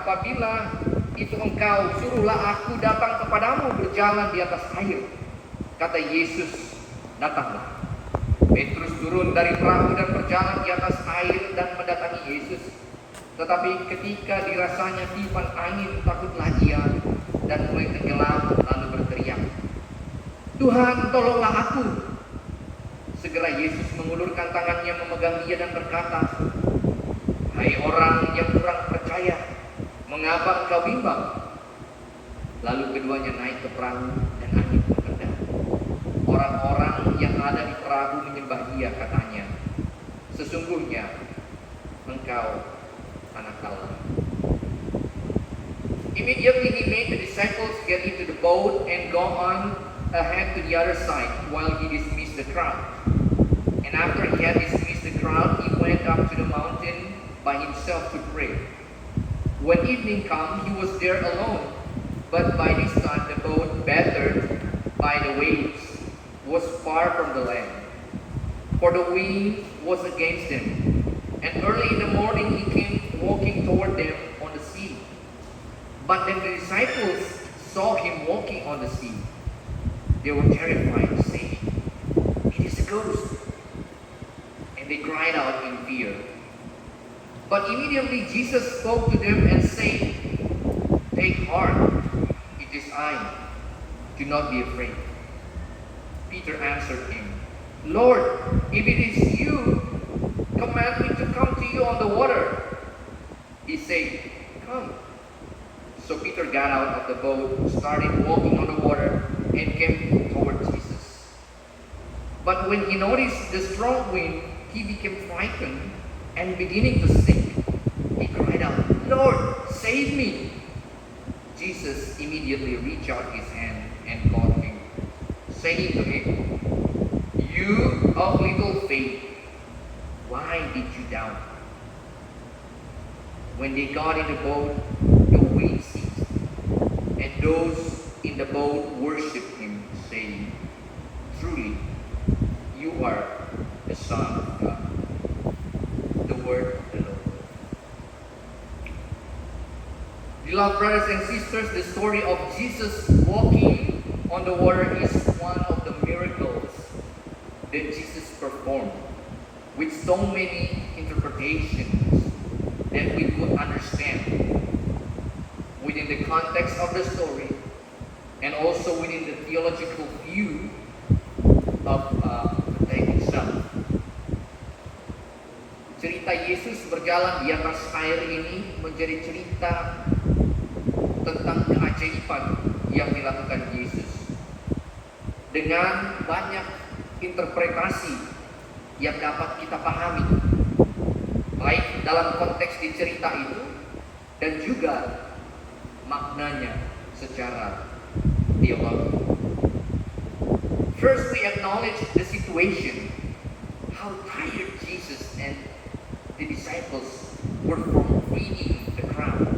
apabila itu engkau, suruhlah aku datang kepadamu berjalan di atas air. Kata Yesus, datanglah. Petrus turun dari perahu dan berjalan di atas air dan mendatangi Yesus. Tetapi ketika dirasanya tiupan angin, takutlah ia dan mulai tenggelam lalu berteriak, Tuhan, tolonglah aku. Segera Yesus mengulurkan tangannya memegang dia dan berkata, Hai orang yang kurang percaya, mengapa engkau bimbang? Lalu keduanya naik ke perahu dan angin pun reda. Orang-orang yang ada di perahu menyembah dia, katanya, sesungguhnya engkau anak Allah. Immediately he made the disciples get into the boat and go on ahead to the other side while he dismissed the crowd. And after he had dismissed the crowd, he went up to the mountain by himself to pray. When evening came, he was there alone, but by this time the boat, battered by the waves, was far from the land, for the wind was against them. And early in the morning he came walking toward them on the sea. But then the disciples saw him walking on the sea. They were terrified, saying, It is a ghost. And they cried out in fear. But immediately Jesus spoke to them and said, Take heart, it is I. Do not be afraid. Peter answered him, Lord, if it is you, command me to come to you on the water. He said, Come. So Peter got out of the boat, started walking on the water, and came toward Jesus. But when he noticed the strong wind, he became frightened, and beginning to sink, he cried out, Lord, save me! Jesus immediately reached out his hand and caught him, saying to him, You of little faith, why did you doubt? When they got in the boat, the wind ceased, and those in the boat worshipped him, saying, Truly, you are the Son of God. The word of the Lord. Beloved brothers and sisters, the story of Jesus walking on the water is one of the miracles that Jesus performed, with so many interpretations that we could understand within the context of the story and also within the theological view of the text itself. Cerita Yesus berjalan di atas air ini menjadi cerita tentang keajaiban yang dilakukan Yesus dengan banyak interpretasi yang dapat kita pahami, baik dalam konteks di cerita itu dan juga maknanya secara teologi. First, we acknowledge the situation, how tired Jesus and the disciples were from feeding the crowd.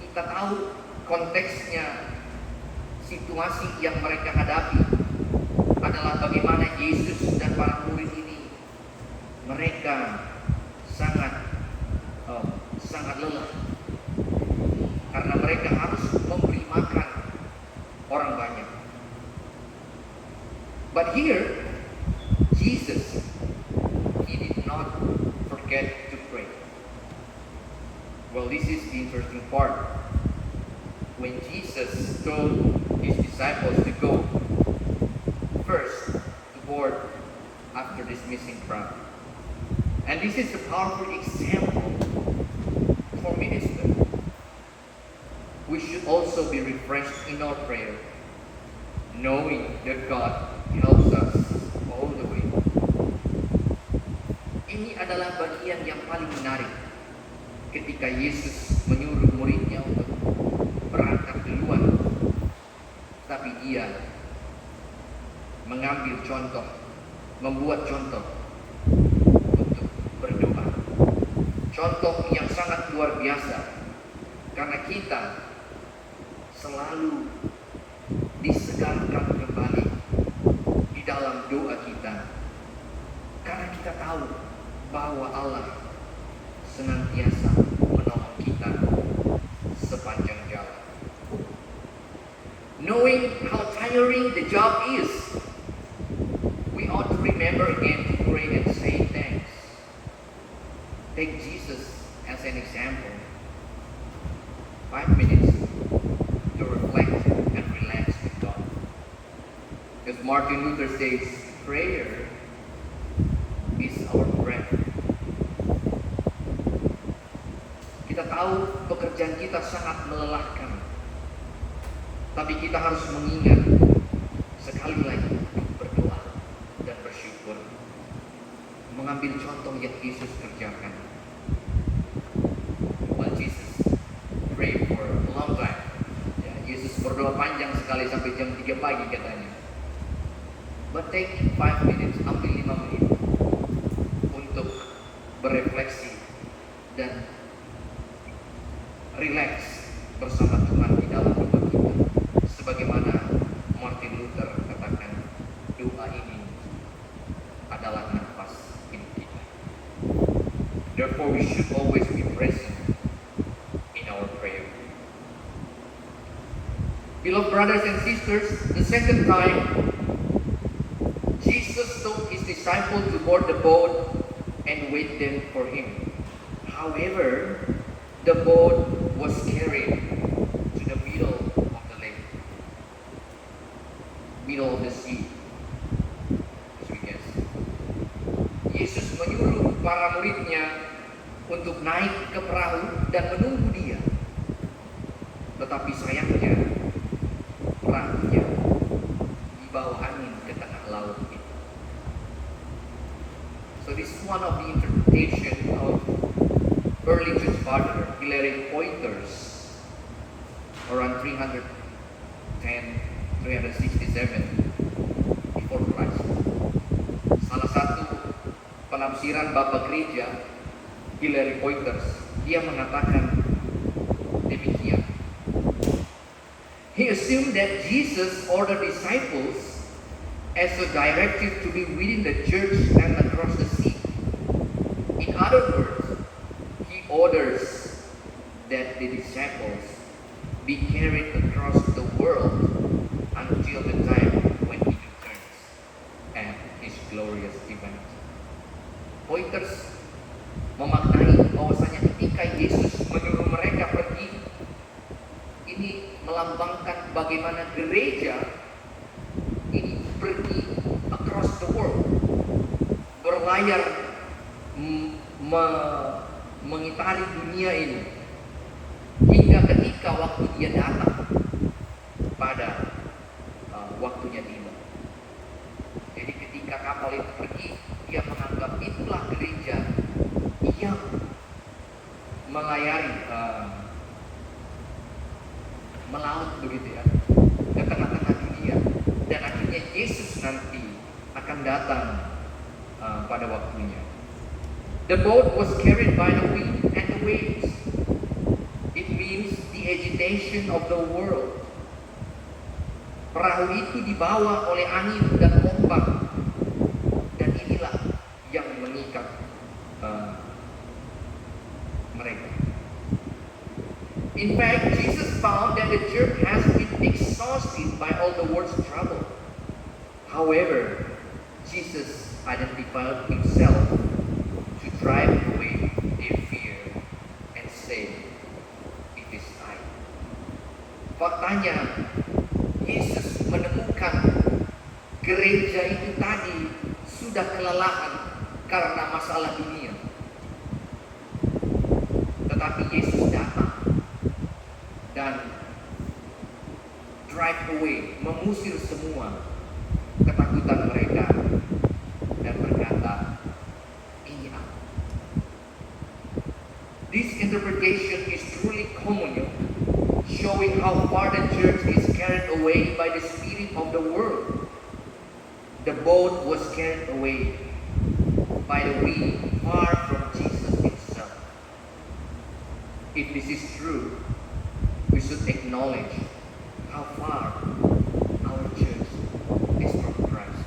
Kita tahu konteksnya, situasi yang mereka hadapi adalah bagaimana Yesus dan para murid ini, mereka sangat lelah karena mereka harus memberi makan orang banyak. But here, Jesus, he did not forget to pray. Well, this is the interesting part. When Jesus told his disciples to go first to board after dismissing crowd. And this is a powerful example for ministers. We should also be refreshed in our prayer, knowing that God helps us all the way. Ini adalah bagian yang paling menarik ketika Yesus menyuruh muridnya untuk berangkat duluan, tapi dia mengambil contoh, membuat contoh untuk berdoa. Contoh yang sangat luar biasa, karena kita selalu disegarkan kembali di dalam doa kita, karena kita tahu bahwa Allah senantiasa menolong job is, we ought to remember again to pray and say thanks. Take Jesus as an example. 5 minutes to reflect and relax with God. Because Martin Luther says, prayer is our breath. Kita tahu pekerjaan kita sangat melelahkan. Tapi kita harus mengingat sekali lagi berdoa dan bersyukur. Mengambil contoh yang Yesus kerjakan. While Jesus prayed for a long time. Ya, Yesus berdoa panjang sekali sampai jam 3 pagi katanya. But take 5 minutes, ambil 5 menit untuk berefleksi dan relax bersama Tuhan di dalam doa kita. Sebagaimana Martin Luther katakan, doa ini adalah nafas hidup kita. Therefore we should always be present in our prayer. Beloved brothers and sisters, the second time Jesus told his disciples to board the boat and wait them for him. However, the boat was carried to the middle of the lake, middle of the sea, as we guess. Yesus menyuruh para muridnya untuk naik ke perahu dan menunggu dia. Tetapi sayangnya, perahunya dibawa angin ke tengah laut itu. So this is one of the interpretation of early church father Hilary Pointers, around 367 before Christ. Salah satu penafsiran Bapak Gereja Hilary Pointers, dia mengatakan demikian. He assumed that Jesus ordered disciples as a directive to be within the church and across the sea. In other words, he orders that the disciples be carried across the world until the time when he returns at his glorious event. Pointers memaknai bahwasanya ketika Yesus menyuruh mereka pergi, ini melambangkan bagaimana gereja ini pergi across the world, berlayar mengitari dunia ini hingga ketika waktu dia datang pada waktunya tiba. Jadi ketika kapal itu pergi, dia menganggap itulah gereja yang melayari melaut begitu ya ke tengah-tengah dunia, dan akhirnya Yesus nanti akan datang pada waktunya. The boat was carried by the wind and the waves. It means the agitation of the world. Perahu itu dibawa oleh angin dan ombak, dan inilah yang mengikat mereka. In fact, Jesus found that the church has been exhausted by all the world's trouble. However, Jesus identified himself to drive away their fear and say, "It is I." Faktanya, Yesus menemukan gereja itu tadi sudah kelelahan karena masalah dunia. Tetapi Yesus datang dan drive away, mengusir semua ketakutan mereka dan berkata, "Ini aku." This interpretation is truly communal, showing how far the church is carried away by the spirit of the world. The boat was carried away by the wind far from Jesus himself. If this is true, we should acknowledge how far our church is from Christ.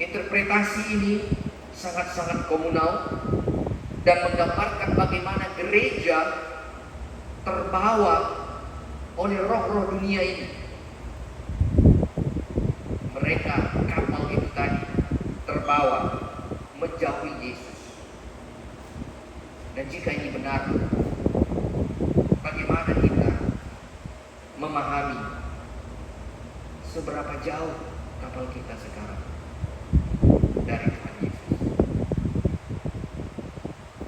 Interpretasi ini sangat-sangat komunal dan menggambarkan bagaimana gereja terbawa oleh roh-roh dunia ini. kapal itu tadi terbawa menjauhi Yesus. Dan jika ini benar, bagaimana kita memahami seberapa jauh kapal kita sekarang dari Tuhan Yesus?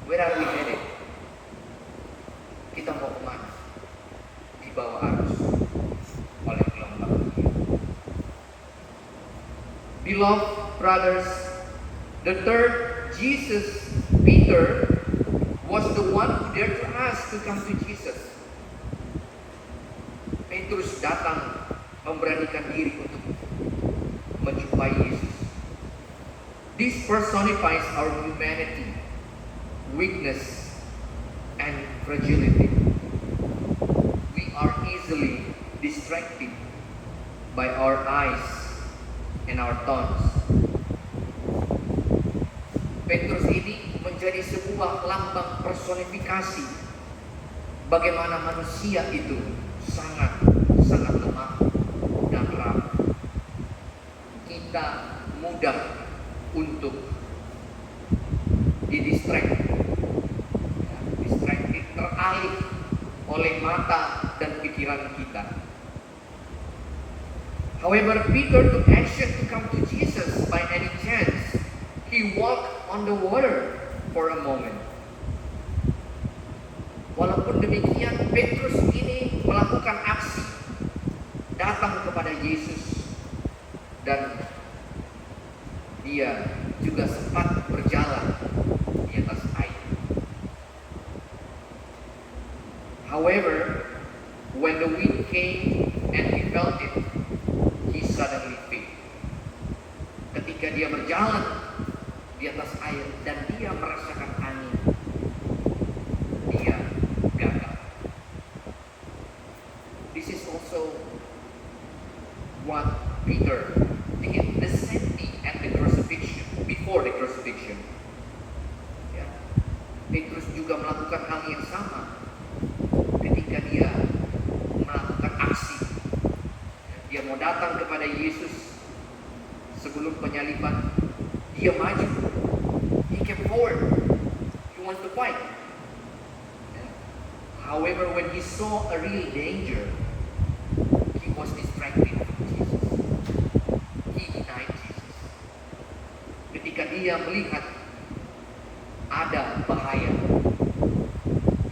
Where are we headed? Kita mau kemana? Di bawah arus oleh gelombang dunia. Beloved brothers, the third Jesus, Peter, was the one who dared to ask to come to Jesus. Petrus datang memberanikan diri untuk menjumpai Yesus. This personifies our humanity, weakness, and fragility. We are easily distracted by our eyes and our thoughts. Petrus ini menjadi sebuah lambang personifikasi bagaimana manusia itu sangat lemah dan rapuh. Kita mudah untuk distracted, teralih oleh mata dan pikiran kita. However, Peter took action to come to Jesus by any chance. He walked on the water for a moment. Walaupun demikian, Petrus ini melakukan aksi datang kepada Yesus dan dia juga sempat berjalan di atas air. However, when the wind came and he felt it, he suddenly failed. Ketika dia berjalan di atas air dan dia merasakan angin, dia gagal. This is also what Peter did the same thing at the crucifixion, before the crucifixion. Ya. Petrus juga melakukan hal yang sama ketika dia melakukan aksi. Dia mau datang kepada Yesus sebelum penyaliban. Dia maju. He came forward. He wants to fight. However, when he saw a real danger, he was distracted from Jesus. He denied Jesus. Ketika dia melihat ada bahaya,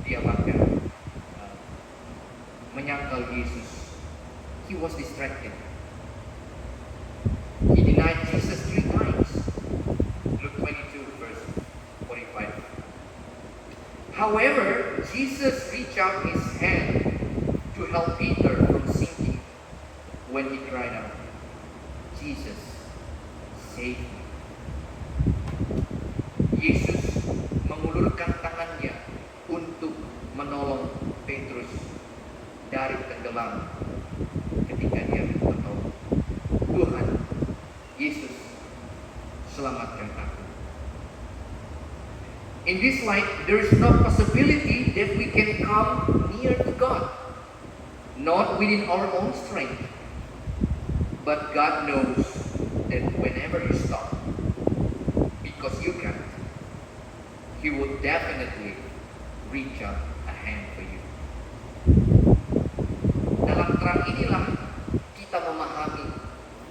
dia bahkan menyangkal Yesus. He was distracted. He denied Jesus 3 times. Luke 22 verse 45. However, Jesus reached out his hand to help Peter from sinking when he cried out, "Jesus, save me." Yesus mengulurkan tangannya untuk menolong Petrus dari tenggelam ketika dia minta tolong. Tuhan, Yesus, selamatkan aku. In this light, there is no possibility that we can come near to God, not within our own strength. But God knows that whenever you stop, because you can't, He will definitely reach out a hand for you. Dalam terang inilah kita memahami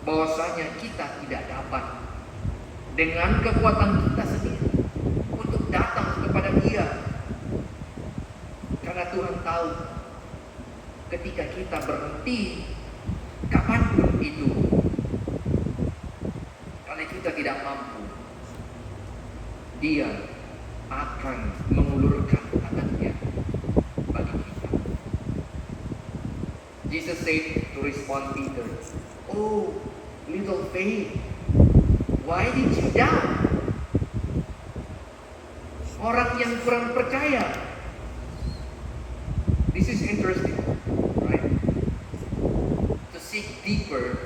bahwasanya kita tidak dapat dengan kekuatan kita sendiri untuk datang kepada Dia. Karena Tuhan tahu ketika kita berhenti kapanpun itu, karena kita tidak mampu, Dia akan mengulurkan tangannya bagi kita. Jesus said to respond Peter, "Oh, little faith, why did you doubt?" Orang yang kurang percaya. This is interesting, right? To seek deeper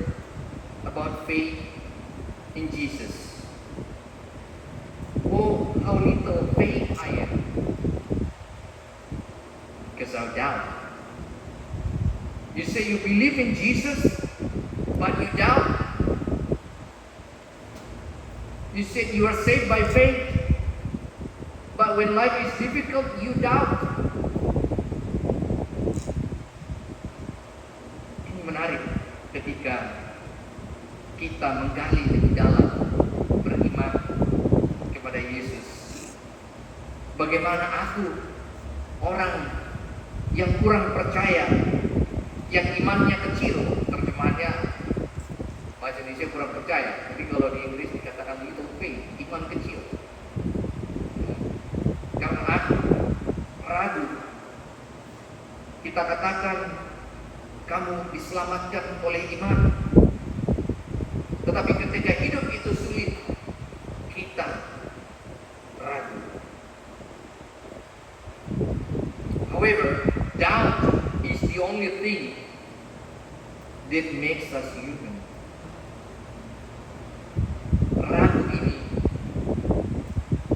about faith in Jesus. Oh, how little faith I am. Because I doubt. You say you believe in Jesus, but you doubt. You said you are saved by faith. But when life is difficult, you doubt. Ini menarik ketika kita menggali lebih dalam beriman kepada Yesus. Bagaimana aku, orang yang kurang percaya, yang imannya kecil, terjemahannya bahasa Indonesia kurang percaya, tapi kalau di Inggris dikatakan little faith, iman kecil. Karena aku ragu, kita katakan kamu diselamatkan oleh iman, tetapi ketika hidup itu sulit, kita ragu. However, doubt is the only thing that makes us human. Ragu ini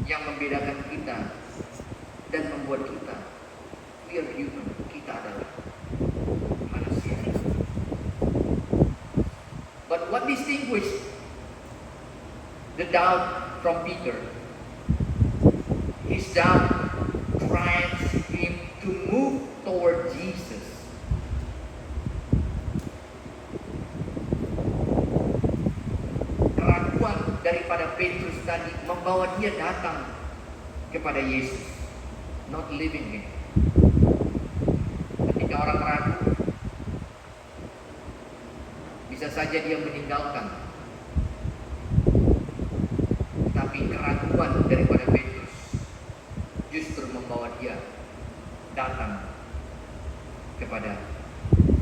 yang membedakan kita dan membuat kita, we are human, kita adalah manusia. But what distinguished the doubt from Peter? His doubt drives him to move toward Jesus. Keraguan daripada Petrus tadi membawa dia datang kepada Yesus, not leaving him. Ketika orang ragu, bisa saja dia meninggalkan. Tapi keraguan daripada Petrus justru membawa dia datang kepada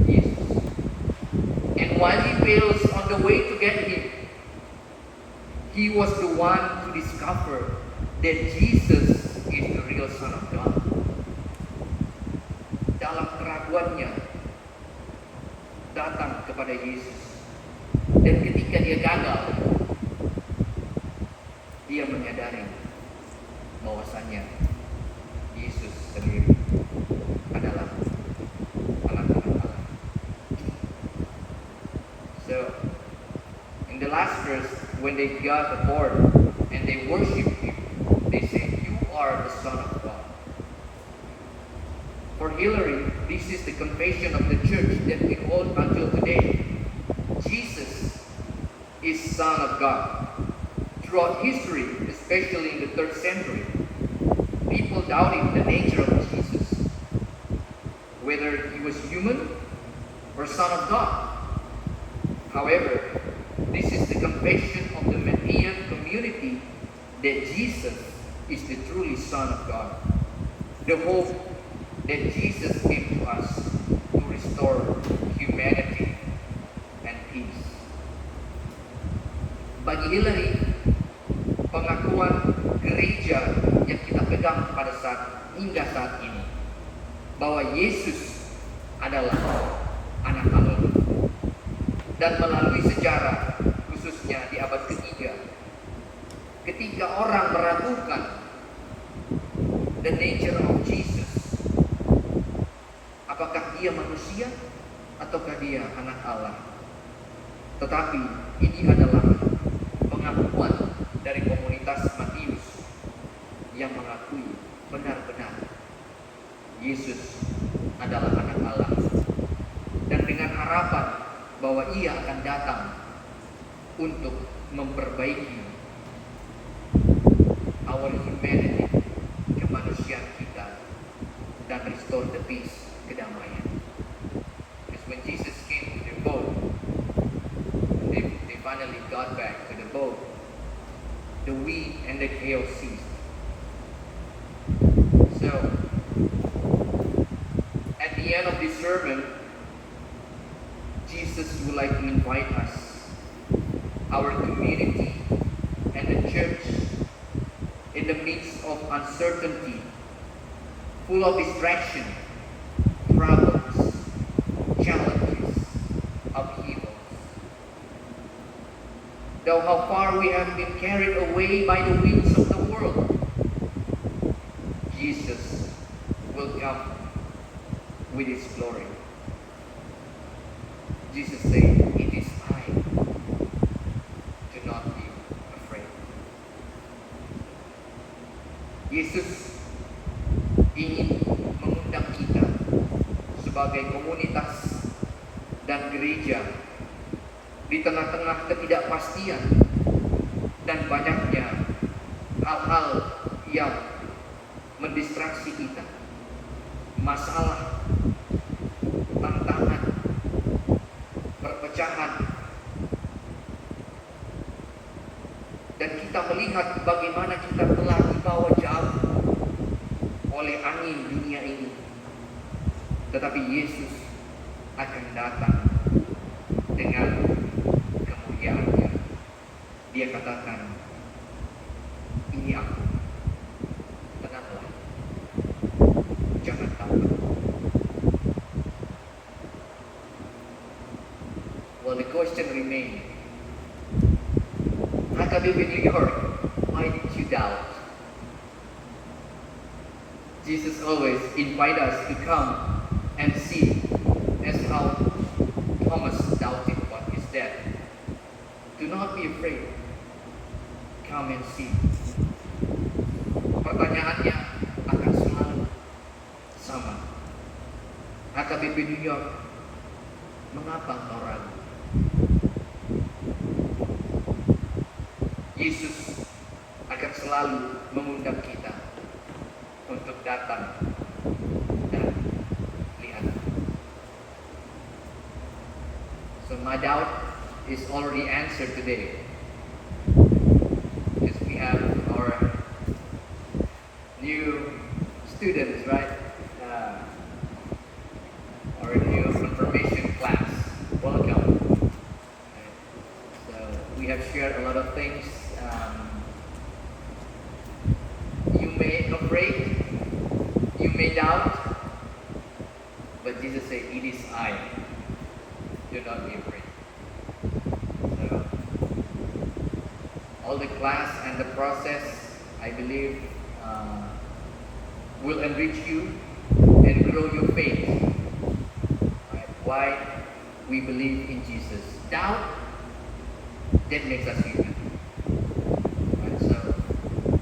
Yesus. And while he fails on the way to get him, he was the one to discover that Jesus is the real Son of God. Dalam keraguannya datang kepada Yesus, dan ketika dia gagal, dia menyadari bahwasannya Yesus sendiri adalah anak-anak Allah. So, in the last verse, when they got aboard and they worshiped him, they said, "You are the Son of God." For Hillary, this is the confession of the church that we hold until today. Jesus is Son of God. Throughout history, especially in the 3rd century, people doubted the nature of Jesus, whether he was human or Son of God. However, this is the confession of the Median community that Jesus is the truly Son of God. The hope that Jesus came to us to restore humanity and peace. Bagi Hillary, pengakuan gereja yang kita pegang pada hingga saat ini, bahwa Yesus adalah anak Allah. Dan melalui sejarah, khususnya di abad ketiga, ketika orang meragukan the nature of Jesus, apakah dia manusia ataukah dia anak Allah, tetapi ini adalah pengakuan dari komunitas Matius yang mengakui benar-benar Yesus adalah anak Allah, dan dengan harapan bahwa ia akan datang untuk memperbaiki our humanity, kemanusiaan kita, dan restore the peace, kedamaian. Because when Jesus came to the boat, they finally got back to the boat, the wind and the chaos ceased. So, at the end of this sermon, Jesus would like to invite us, our community and the church, in the midst of uncertainty, full of distraction, troubles, challenges, upheavals. Though how far we have been carried away by the winds of the world, Jesus will come with his glory. Jesus said, "It is I. Do not be afraid." Yesus ingin mengundang kita sebagai komunitas dan gereja di tengah-tengah ketidakpastian dan banyaknya hal-hal yang mendistraksi kita, masalah, tantangan, perpecahan, dan kita melihat bagaimana kita telah dibawa jauh oleh angin dunia ini. Tetapi Yesus akan datang dengan kemuliaannya. Dia katakan, ini aku, tenanglah, jangan takut. Well, the question remains, HKBP New York, why did you doubt? Jesus always invite us to come and see, as how Thomas doubted about his death. Do not be afraid. Come and see. Pertanyaannya akan selalu sama. HKBP New York, mengapa engkau ragu? Yesus akan selalu mengundang kita untuk datang dan lihat. So my doubt is already answered today, because we have our new students, right? Our new confirmation class. Welcome. So we have shared a lot of things. You may afraid, you may doubt, but Jesus said, "It is I. Do not be afraid." So all the class and the process, I believe, will enrich you and grow your faith. Right? Why we believe in Jesus. Doubt, that makes us human. Right? So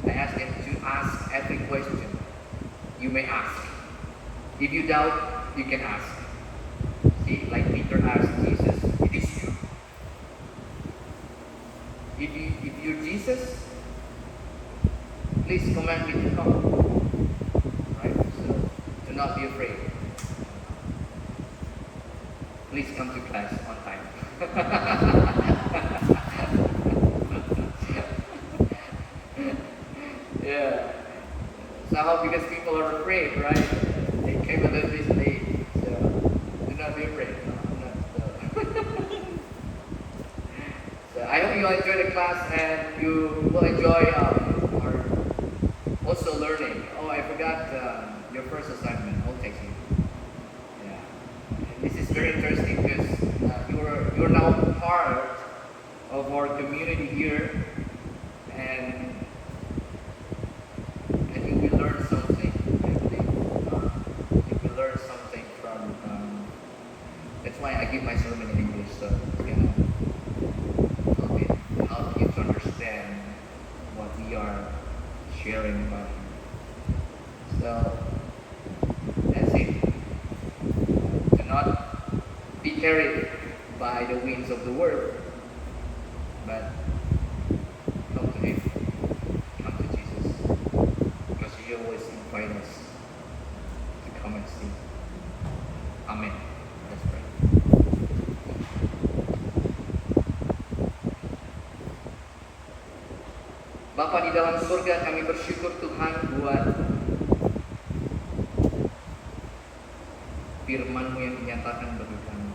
I ask them to ask every question you may ask. If you doubt, you can ask. See, like Peter asked Jesus, "It is you. If you're Jesus, please command me to come." Right? So do not be afraid. Please come to class on time. Yeah. Somehow because people are afraid, right? They came a little bit late. So do not be afraid. No, I'm not. So I hope you enjoy the class and you will enjoy our also learning. Oh, I forgot your first assignment. I'll text you. Yeah. And this is very interesting because you're now part of our community here, and you will learn something. I believe you will learn something from. That's why I give my sermon in English, so it's gonna help you to understand what we are sharing about. So that's it. Do not be carried by the winds of the world, but come to Him, come to Jesus, because He always invites us to come and see. Amen. Let's pray. Bapa di dalam surga, kami bersyukur Tuhan buat firman-Mu yang dinyatakan bagi kami.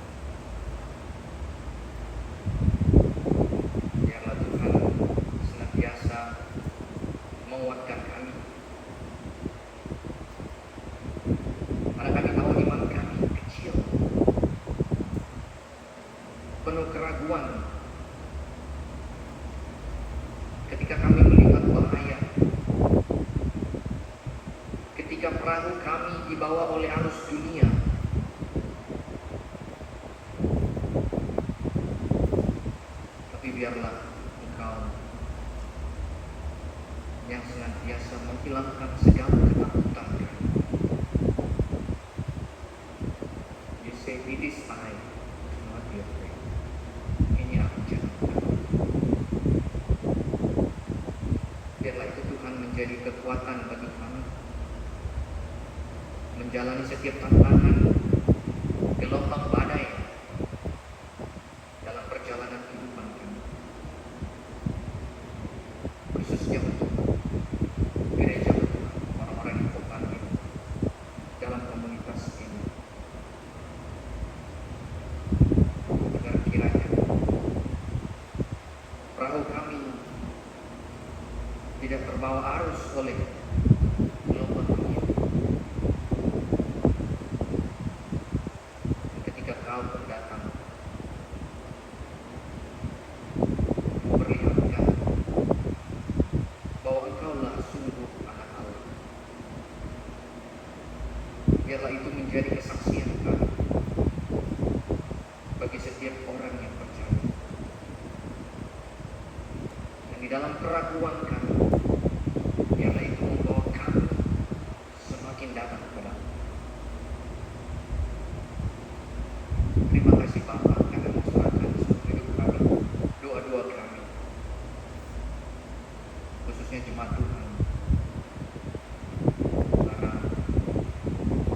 Biarlah Tuhan senantiasa menguatkan kami. Karena kami tahu iman kami kecil, penuh keraguan. Ketika kami melihat bahaya, ketika perahu kami dibawa oleh arus dunia, tapi biarlah Engkau yang senantiasa senantiasa menghilangkan segala ketakutan. You say, it is I, do not be afraid. Ini aku, jangan takut. Biarlah itu Tuhan menjadi kekuatan bagi kami menjalani setiap tantangan, gelombang badai dalam perjalanan kehidupan kami, khususnya untuk gereja Tuhan, orang-orang yang terpanggil dalam komunitas ini, agar kiranya perahu kami tidak terbawa arus oleh gelombang dunia. Ketika Kau datang memperlihatkan bahwa Engkaulah sungguh anak Allah, biarlah itu menjadi kesaksian kami bagi setiap orang yang percaya. Dan di dalam keraguan kami, biarlah itu membawa kami semakin datang kepada Allah. Terima kasih Bapa, karena serahkan seluruh hidup kami, doa-doa kami, khususnya jemaat Tuhan, para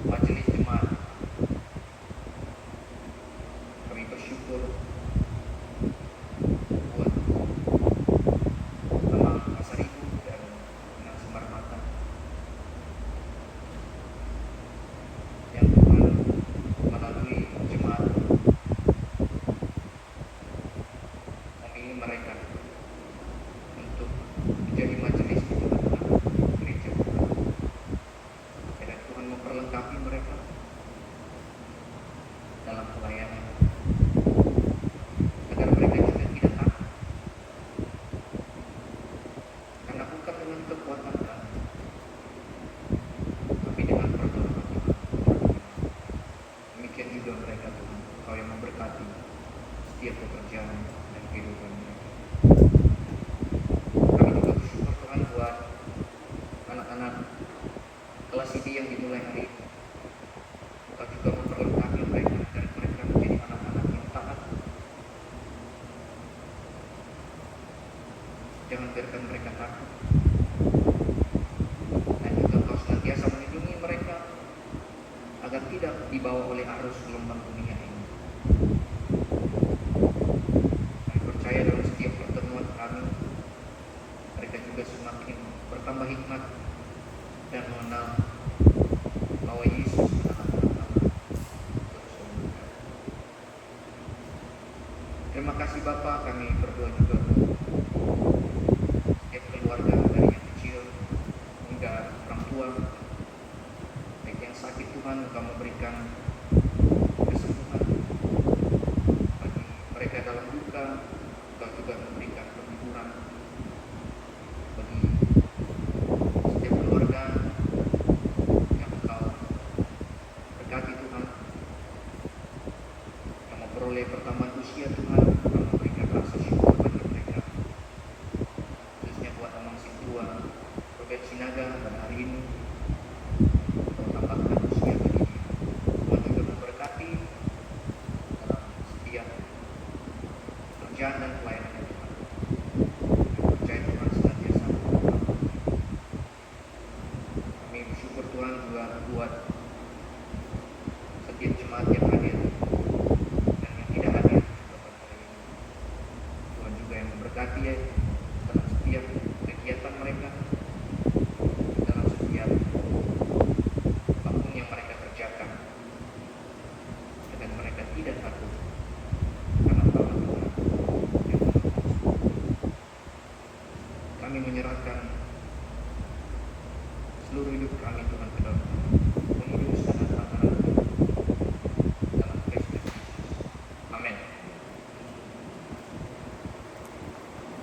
majelis jemaat. Kami bersyukur buat Amang Pasar Ibu dan Nang Semar Mata yang Tuhan melalui jemaat memilih mereka untuk menjadi majelis di tengah-tengah gereja Tuhan. Dan Tuhan memperlengkapi mereka dalam pelayanan, agar mereka juga tidak takut, karena bukan dengan kekuatan kami, tapi dengan pertolongan Tuhan. Demikian juga mereka Tuhan, Kau yang memberkati setiap pekerjaan dan kehidupan mereka. Kami juga bersyukur Tuhan buat anak-anak kelas ini yang dimulai hari ini. Kau juga memperlengkapi mereka agar mereka menjadi anak-anak yang taat. Jangan biarkan mereka takut. Dan juga Kau senantiasa melindungi mereka agar tidak dibawa oleh arus gelombang dunia ini. Kami percaya dalam setiap pertemuan kami, mereka juga semakin bertambah hikmat dan mengenal bahwa Yesus adalah anak Allah. Terima kasih Bapa, kami berdoa juga untuk setiap keluarga, dari yang kecil hingga orang tua, baik yang sakit Tuhan, Kau memberikan kesembuhan. Bagi mereka dalam duka, Kau juga memberikan penghiburan. Bagi setiap keluarga yang Kau berkati Tuhan, yang memperoleh pertambahan usia Tuhan, Kau memberikan rasa syukur bagi mereka, khususnya buat Amang Sintua, Robert Sinaga, dan hari ini Kau tambahkan usia bagi dia. Tuhan juga memberkati dalam setiap pekerjaan dan pelayanan Tuhan. Kami percaya Tuhan senantiasa memberkati. Kami bersyukur Tuhan juga buat setiap jemaat yang hadir dan yang tidak hadir juga pada hari ini. Tuhan juga yang memberkati dalam setiap kegiatan mereka, dalam setiap apapun yang mereka kerjakan, agar mereka tidak takut, karena Tuhan yang menolong. Kami menyerahkan seluruh hidup kami Tuhan ke dalam Tuhan.